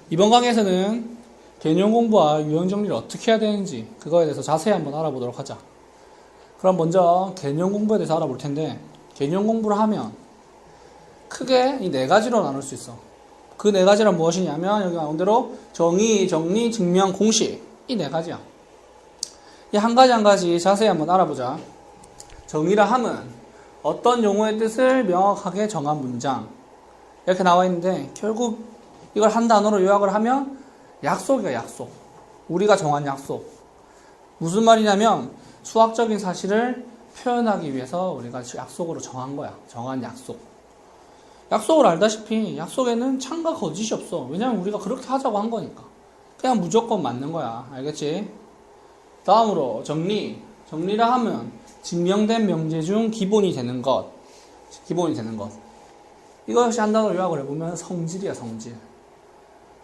이번 강의에서는 개념 공부와 유형 정리를 어떻게 해야 되는지 그거에 대해서 자세히 한번 알아보도록 하자. 그럼 먼저 개념 공부에 대해서 알아볼 텐데, 개념 공부를 하면 크게 이 네 가지로 나눌 수 있어. 그 네 가지란 무엇이냐면 여기 나온 대로 정의, 정리, 증명, 공식, 이 네 가지야. 이 한 가지 한 가지 자세히 한번 알아보자. 정의라 함은 어떤 용어의 뜻을 명확하게 정한 문장, 이렇게 나와 있는데 결국 이걸 한 단어로 요약을 하면 약속이야. 약속. 우리가 정한 약속. 무슨 말이냐면 수학적인 사실을 표현하기 위해서 우리가 약속으로 정한 거야. 정한 약속. 약속을 알다시피 약속에는 참과 거짓이 없어. 왜냐면 우리가 그렇게 하자고 한 거니까. 그냥 무조건 맞는 거야. 알겠지? 다음으로 정리. 정리라 하면 증명된 명제 중 기본이 되는 것. 기본이 되는 것. 이거 역시 한 단어로 요약을 해보면 성질이야. 성질.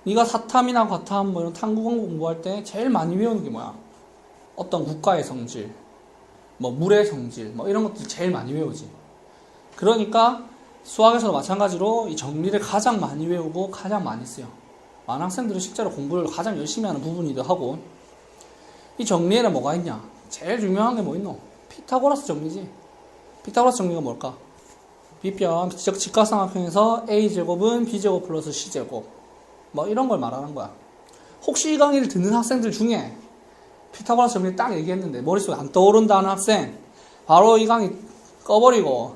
네가 사탐이나 과탐 뭐 이런 탐구 공부할 때 제일 많이 외우는 게 뭐야? 어떤 국가의 성질, 뭐 물의 성질, 뭐 이런 것들 제일 많이 외우지. 그러니까 수학에서도 마찬가지로 이 정리를 가장 많이 외우고 가장 많이 써요. 많은 학생들은 실제로 공부를 가장 열심히 하는 부분이기도 하고. 이 정리에는 뭐가 있냐? 제일 중요한 게 뭐 있노? 피타고라스 정리지. 피타고라스 정리가 뭘까? B변, 즉 직각삼각형에서 A제곱은 B제곱 플러스 C제곱, 뭐 이런 걸 말하는 거야. 혹시 이 강의를 듣는 학생들 중에 피타고라스 정리 딱 얘기했는데 머릿속에 안 떠오른다는 학생, 바로 이 강의 꺼버리고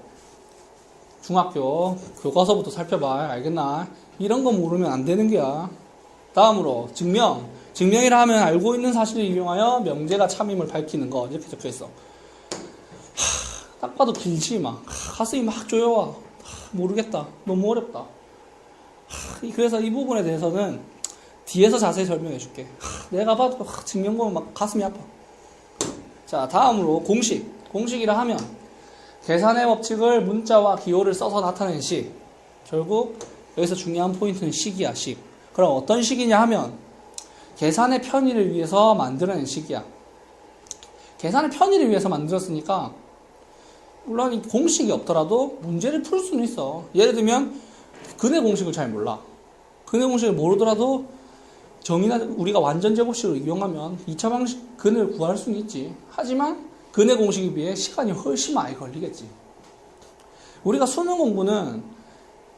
중학교 교과서부터 살펴봐. 알겠나? 이런 거 모르면 안 되는 거야. 다음으로 증명. 증명이라 하면 알고 있는 사실을 이용하여 명제가 참임을 밝히는 거, 이렇게 적혀있어. 딱 봐도 길지. 막 가슴이 막 조여와. 모르겠다. 너무 어렵다. 그래서 이 부분에 대해서는 뒤에서 자세히 설명해 줄게. 내가 봐도 증명 보면 막 가슴이 아파. 자, 다음으로 공식. 공식이라 하면 계산의 법칙을 문자와 기호를 써서 나타낸 식. 결국 여기서 중요한 포인트는 식이야. 식. 그럼 어떤 식이냐 하면 계산의 편의를 위해서 만들어낸 식이야. 계산의 편의를 위해서 만들었으니까 물론 이 공식이 없더라도 문제를 풀 수는 있어. 예를 들면 근의 공식을 잘 몰라. 근의 공식을 모르더라도 정의나 우리가 완전 제곱식을 이용하면 2차 방식 근을 구할 수는 있지. 하지만 근의 공식에 비해 시간이 훨씬 많이 걸리겠지. 우리가 수능 공부는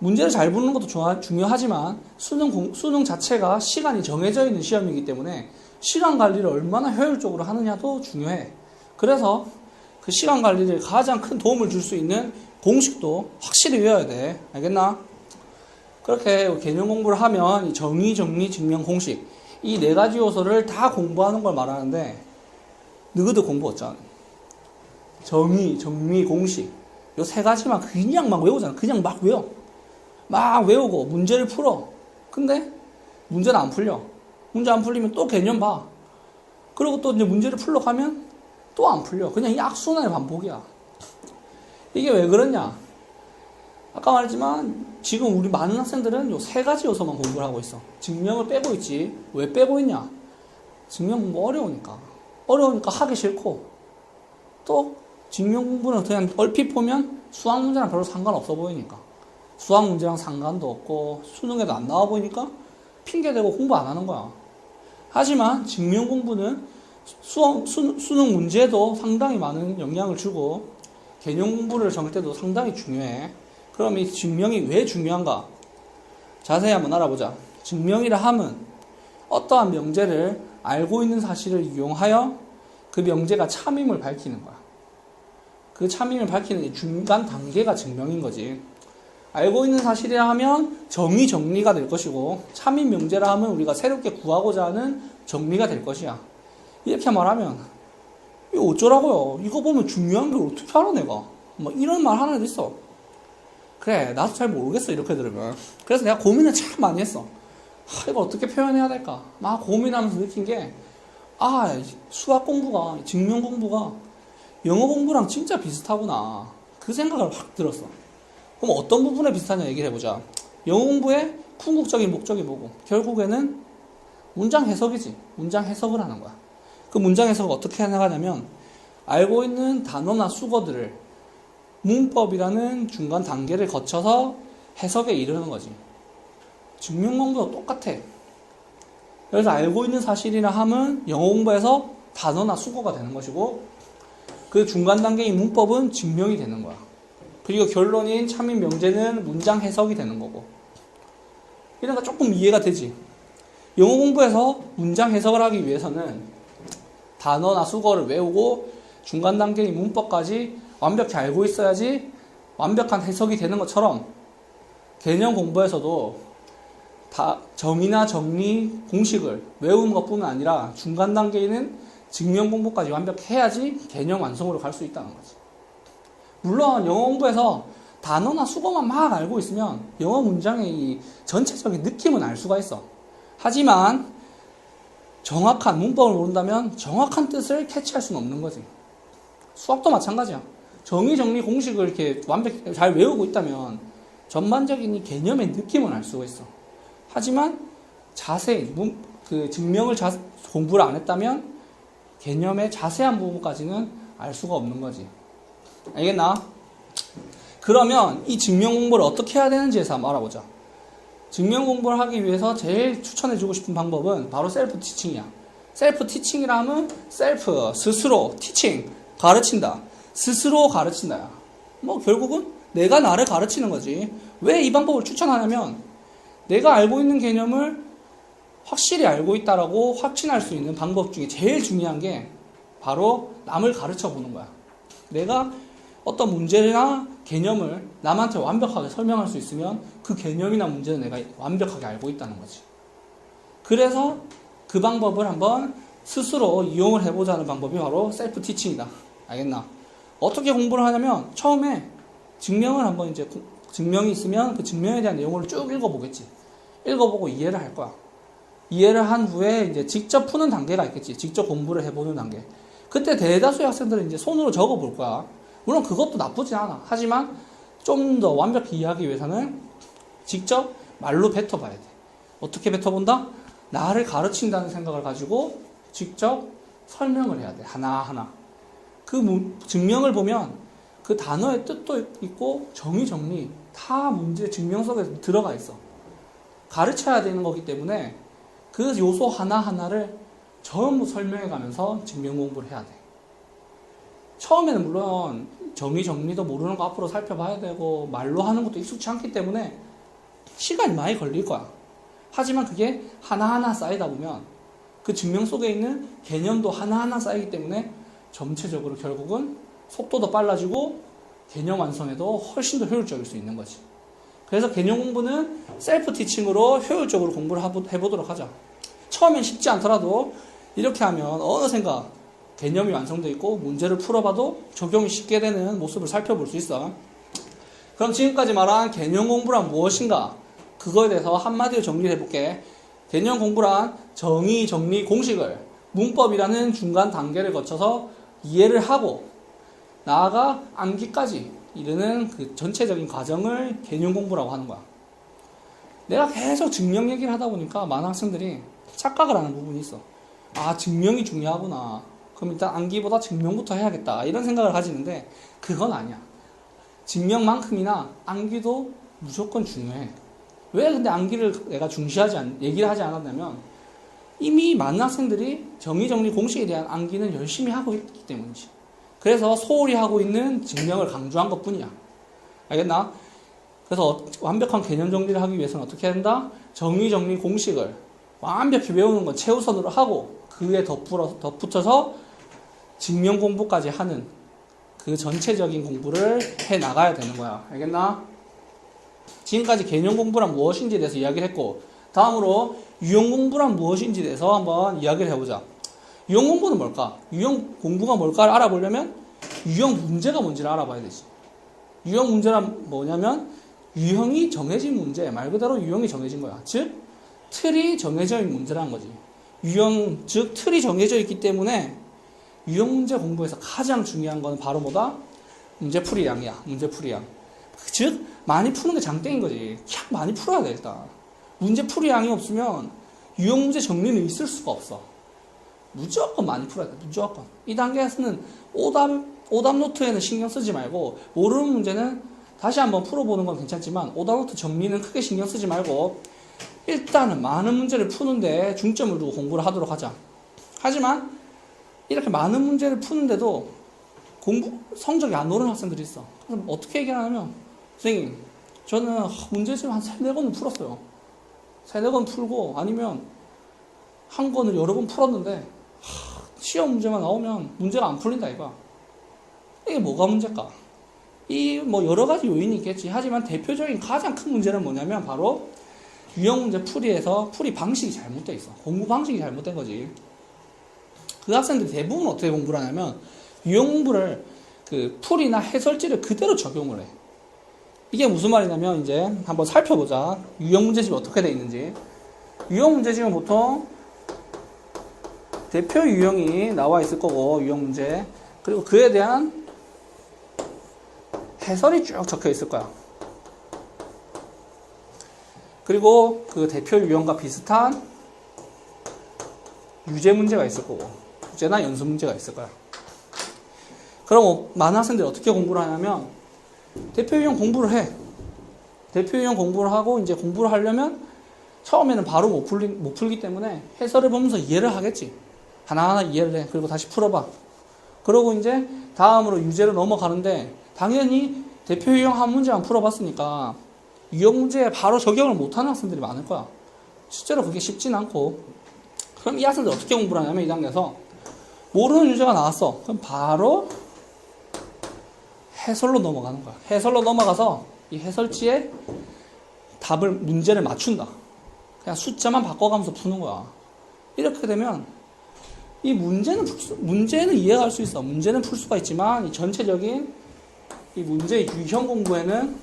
문제를 잘 푸는 것도 중요하지만 수능 자체가 시간이 정해져 있는 시험이기 때문에 시간 관리를 얼마나 효율적으로 하느냐도 중요해. 그래서 그 시간 관리를 가장 큰 도움을 줄 수 있는 공식도 확실히 외워야 돼. 알겠나? 그렇게 개념 공부를 하면 이 정의, 정리, 증명, 공식, 이 네 가지 요소를 다 공부하는 걸 말하는데 너희들 공부 어쩌나? 정의, 정리, 공식, 요 세 가지만 그냥 막 외우잖아. 그냥 막 외워. 막 외우고 문제를 풀어. 근데 문제는 안 풀려. 문제 안 풀리면 또 개념 봐. 그리고 또 이제 문제를 풀러 가면 또 안 풀려. 그냥 이 악순환의 반복이야. 이게 왜 그러냐? 아까 말했지만 지금 우리 많은 학생들은 요 세 가지 요소만 공부를 하고 있어. 증명을 빼고 있지. 왜 빼고 있냐? 증명 공부 어려우니까. 어려우니까 하기 싫고, 또 증명 공부는 그냥 얼핏 보면 수학 문제랑 별로 상관없어 보이니까. 수학 문제랑 상관도 없고 수능에도 안 나와 보이니까 핑계대고 공부 안 하는 거야. 하지만 증명 공부는 수능 문제도 상당히 많은 영향을 주고 개념 공부를 정할 때도 상당히 중요해. 그럼 이 증명이 왜 중요한가? 자세히 한번 알아보자. 증명이라 함은 어떠한 명제를 알고 있는 사실을 이용하여 그 명제가 참임을 밝히는 거야. 그 참임을 밝히는 중간 단계가 증명인 거지. 알고 있는 사실이라 하면 정의, 정리가 될 것이고 참임 명제라 하면 우리가 새롭게 구하고자 하는 정리가 될 것이야. 이렇게 말하면 이거 어쩌라고요? 이거 보면 중요한 걸 어떻게 알아 내가? 뭐 이런 말 하나 있어. 그래, 나도 잘 모르겠어 이렇게 들으면. 그래서 내가 고민을 참 많이 했어. 이거 어떻게 표현해야 될까? 막 고민하면서 느낀 게, 수학 공부가, 증명 공부가 영어 공부랑 진짜 비슷하구나. 그 생각을 확 들었어. 그럼 어떤 부분에 비슷하냐 얘기를 해보자. 영어 공부의 궁극적인 목적이 뭐고? 결국에는 문장 해석이지. 문장 해석을 하는 거야. 그 문장 해석을 어떻게 해나가냐면 알고 있는 단어나 수거들을 문법이라는 중간 단계를 거쳐서 해석에 이르는 거지. 증명 공부도 똑같아. 그래서 알고 있는 사실이나 함은 영어 공부에서 단어나 수거가 되는 것이고 그 중간 단계인 문법은 증명이 되는 거야. 그리고 결론인 참인 명제는 문장 해석이 되는 거고. 이러니까 조금 이해가 되지. 영어 공부에서 문장 해석을 하기 위해서는 단어나 수거를 외우고 중간 단계인 문법까지 완벽히 알고 있어야지 완벽한 해석이 되는 것처럼 개념 공부에서도 다 정의나 정리 공식을 외우는 것뿐만 아니라 중간 단계에는 증명 공부까지 완벽히 해야지 개념 완성으로 갈 수 있다는 거지. 물론 영어 공부에서 단어나 수거만 막 알고 있으면 영어 문장의 이 전체적인 느낌은 알 수가 있어. 하지만 정확한 문법을 모른다면 정확한 뜻을 캐치할 수는 없는 거지. 수학도 마찬가지야. 정의, 정리, 공식을 이렇게 완벽히 잘 외우고 있다면 전반적인 이 개념의 느낌은 알 수가 있어. 하지만 자세히 그 증명을 공부를 안 했다면 개념의 자세한 부분까지는 알 수가 없는 거지. 알겠나? 그러면 이 증명 공부를 어떻게 해야 되는지에서 한번 알아보자. 증명 공부를 하기 위해서 제일 추천해주고 싶은 방법은 바로 셀프 티칭이야. 셀프 티칭이라 하면 셀프, 스스로, 티칭, 가르친다. 스스로 가르친다야. 뭐 결국은 내가 나를 가르치는 거지. 왜 이 방법을 추천하냐면 내가 알고 있는 개념을 확실히 알고 있다라고 확신할 수 있는 방법 중에 제일 중요한 게 바로 남을 가르쳐 보는 거야. 내가 어떤 문제나 개념을 남한테 완벽하게 설명할 수 있으면 그 개념이나 문제는 내가 완벽하게 알고 있다는 거지. 그래서 그 방법을 한번 스스로 이용을 해보자는 방법이 바로 셀프 티칭이다. 알겠나? 어떻게 공부를 하냐면 처음에 증명을 한번 이제 증명이 있으면 그 증명에 대한 내용을 쭉 읽어보겠지. 읽어보고 이해를 할 거야. 이해를 한 후에 이제 직접 푸는 단계가 있겠지. 직접 공부를 해보는 단계. 그때 대다수의 학생들은 이제 손으로 적어볼 거야. 물론 그것도 나쁘지 않아. 하지만 좀 더 완벽히 이해하기 위해서는 직접 말로 뱉어봐야 돼. 어떻게 뱉어본다? 나를 가르친다는 생각을 가지고 직접 설명을 해야 돼. 하나하나. 그 증명을 보면 그 단어의 뜻도 있고 정의 다 문제 증명 속에 들어가 있어. 가르쳐야 되는 거기 때문에 그 요소 하나하나를 전부 설명해 가면서 증명 공부를 해야 돼. 처음에는 물론 정리도 모르는 거 앞으로 살펴봐야 되고 말로 하는 것도 익숙치 않기 때문에 시간이 많이 걸릴 거야. 하지만 그게 하나하나 쌓이다 보면 그 증명 속에 있는 개념도 하나하나 쌓이기 때문에 전체적으로 결국은 속도도 빨라지고 개념 완성에도 훨씬 더 효율적일 수 있는 거지. 그래서 개념 공부는 셀프 티칭으로 효율적으로 공부를 해보도록 하자. 처음엔 쉽지 않더라도 이렇게 하면 어느샌가 개념이 완성되어 있고 문제를 풀어봐도 적용이 쉽게 되는 모습을 살펴볼 수 있어. 그럼 지금까지 말한 개념 공부란 무엇인가? 그거에 대해서 한마디로 정리를 해볼게. 개념 공부란 정의, 정리, 공식을 문법이라는 중간 단계를 거쳐서 이해를 하고 나아가 암기까지 이르는 그 전체적인 과정을 개념 공부라고 하는 거야. 내가 계속 증명 얘기를 하다 보니까 많은 학생들이 착각을 하는 부분이 있어. 아, 증명이 중요하구나. 그럼 일단 암기보다 증명부터 해야겠다. 이런 생각을 가지는데 그건 아니야. 증명만큼이나 암기도 무조건 중요해. 왜 근데 암기를 내가 얘기를 하지 않았냐면 이미 많은 학생들이 정의, 정리, 공식에 대한 암기는 열심히 하고 있기 때문이지. 그래서 소홀히 하고 있는 증명을 강조한 것 뿐이야. 알겠나? 그래서 완벽한 개념 정리를 하기 위해서는 어떻게 해야 된다? 정의, 정리, 공식을 완벽히 외우는 건 최우선으로 하고 그에 덧붙여서 증명 공부까지 하는 그 전체적인 공부를 해 나가야 되는 거야. 알겠나? 지금까지 개념 공부란 무엇인지에 대해서 이야기를 했고 다음으로 유형 공부란 무엇인지에 대해서 한번 이야기를 해보자. 유형 공부는 뭘까? 유형 공부가 뭘까를 알아보려면 유형 문제가 뭔지를 알아봐야 되지. 유형 문제란 뭐냐면 유형이 정해진 문제, 말 그대로 유형이 정해진 거야. 즉 틀이 정해져 있는 문제라는 거지. 유형, 즉 틀이 정해져 있기 때문에 유형 문제 공부에서 가장 중요한 건 바로 뭐다? 문제풀이량이야. 문제풀이량. 즉 많이 푸는 게 장땡인 거지. 그냥 많이 풀어야 돼 일단. 문제풀이량이 없으면 유형 문제 정리는 있을 수가 없어. 무조건 많이 풀어야 돼. 무조건. 이 단계에서는 오답 노트에는 신경 쓰지 말고 모르는 문제는 다시 한번 풀어보는 건 괜찮지만 오답 노트 정리는 크게 신경 쓰지 말고 일단은 많은 문제를 푸는데 중점을 두고 공부를 하도록 하자. 하지만 이렇게 많은 문제를 푸는데도 성적이 안 오르는 학생들이 있어. 그럼 어떻게 얘기하냐면, 선생님, 저는 문제집 한 3-4권은 풀었어요. 3-4권 풀고, 아니면 한 권을 여러 번 풀었는데, 시험 문제만 나오면 문제가 안 풀린다, 이거야. 이게 뭐가 문제일까? 뭐 여러 가지 요인이 있겠지. 하지만 대표적인 가장 큰 문제는 뭐냐면, 바로 유형 문제 풀이에서 풀이 방식이 잘못되어 있어. 공부 방식이 잘못된 거지. 그 학생들이 대부분 어떻게 공부를 하냐면, 유형 공부를 풀이나 해설지를 그대로 적용을 해. 이게 무슨 말이냐면, 이제 한번 살펴보자. 유형 문제집이 어떻게 되어 있는지. 유형 문제집은 보통 대표 유형이 나와 있을 거고, 유형 문제. 그리고 그에 대한 해설이 쭉 적혀 있을 거야. 그리고 그 대표 유형과 비슷한 유제 문제가 있을 거고, 유제나 연습 문제가 있을 거야. 그럼 많은 학생들이 어떻게 공부를 하냐면, 대표 유형 공부를 해. 대표 유형 공부를 하고, 이제 공부를 하려면 처음에는 바로 못 풀기 때문에 해설을 보면서 이해를 하겠지. 하나하나 이해를 해. 그리고 다시 풀어봐. 그러고 이제 다음으로 유제로 넘어가는데, 당연히 대표 유형 한 문제만 풀어봤으니까 유형 문제에 바로 적용을 못하는 학생들이 많을 거야. 실제로 그게 쉽진 않고. 그럼 이 학생들 어떻게 공부를 하냐면, 이 단계에서 모르는 유제가 나왔어. 그럼 바로 해설로 넘어가는 거야. 해설로 넘어가서 이 해설지에 문제를 맞춘다. 그냥 숫자만 바꿔가면서 푸는 거야. 이렇게 되면 이 문제는 이해할 수 있어. 문제는 풀 수가 있지만 이 전체적인 이 문제의 유형 공부에는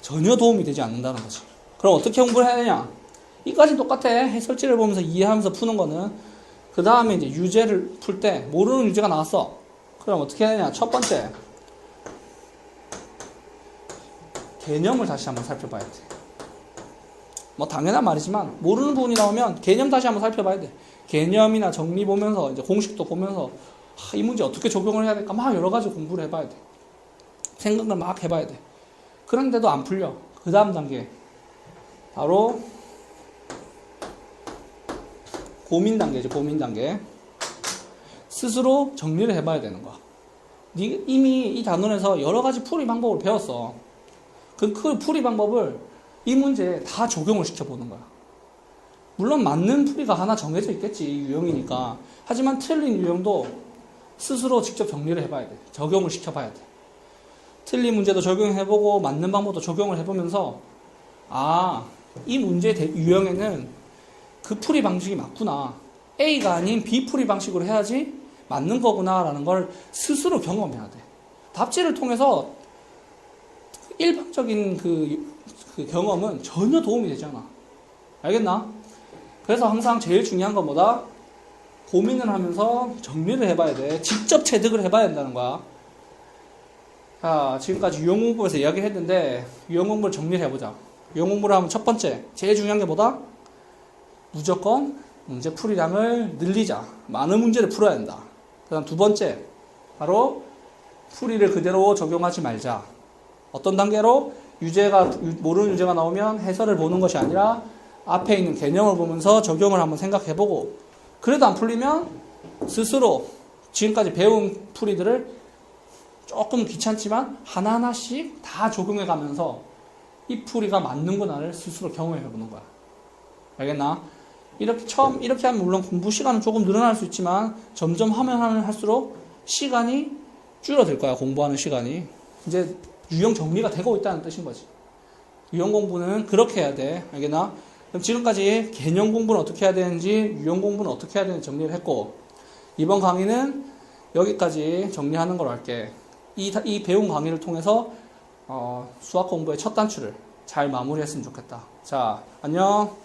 전혀 도움이 되지 않는다는 거지. 그럼 어떻게 공부를 해야 되냐? 이까지 똑같아. 해설지를 보면서 이해하면서 푸는 거는. 그 다음에 이제 유제를 풀 때 모르는 유제가 나왔어. 그럼 어떻게 해야 되냐? 첫 번째, 개념을 다시 한번 살펴봐야 돼. 뭐 당연한 말이지만 모르는 부분이 나오면 개념 다시 한번 살펴봐야 돼. 개념이나 정리 보면서 이제 공식도 보면서 이 문제 어떻게 적용을 해야 될까 막 여러 가지 공부를 해봐야 돼. 생각을 막 해봐야 돼. 그런데도 안 풀려. 그 다음 단계 바로 고민 단계죠. 고민 단계. 스스로 정리를 해봐야 되는 거야. 이미 이 단원에서 여러 가지 풀이 방법을 배웠어. 그 풀이 방법을 이 문제에 다 적용을 시켜보는 거야. 물론 맞는 풀이가 하나 정해져 있겠지. 유형이니까. 하지만 틀린 유형도 스스로 직접 정리를 해봐야 돼. 적용을 시켜봐야 돼. 틀린 문제도 적용해보고 맞는 방법도 적용을 해보면서 이 문제의 유형에는 그 풀이 방식이 맞구나. A가 아닌 B 풀이 방식으로 해야지 맞는 거구나 라는 걸 스스로 경험해야 돼. 답지를 통해서 일방적인 그 경험은 전혀 도움이 되지 않아. 알겠나? 그래서 항상 제일 중요한 건 뭐다? 고민을 하면서 정리를 해봐야 돼. 직접 체득을 해봐야 된다는 거야. 자, 지금까지 유형 공부에서 이야기를 했는데 유형 공부를 정리를 해보자. 유형 공부를 하면 첫 번째, 제일 중요한 게 뭐다? 무조건 문제 풀이량을 늘리자. 많은 문제를 풀어야 된다. 그 다음 두 번째, 바로 풀이를 그대로 적용하지 말자. 어떤 단계로? 모르는 유제가 나오면 해설을 보는 것이 아니라 앞에 있는 개념을 보면서 적용을 한번 생각해보고, 그래도 안 풀리면 스스로 지금까지 배운 풀이들을 조금 귀찮지만 하나하나씩 다 적용해가면서 이 풀이가 맞는구나를 스스로 경험해보는 거야. 알겠나? 이렇게 하면 물론 공부 시간은 조금 늘어날 수 있지만 점점 하면 할수록 시간이 줄어들 거야. 공부하는 시간이. 이제 유형 정리가 되고 있다는 뜻인 거지. 유형 공부는 그렇게 해야 돼. 알겠나? 그럼 지금까지 개념 공부는 어떻게 해야 되는지, 유형 공부는 어떻게 해야 되는지 정리를 했고, 이번 강의는 여기까지 정리하는 걸로 할게. 이 배운 강의를 통해서 수학 공부의 첫 단추를 잘 마무리했으면 좋겠다. 자, 안녕.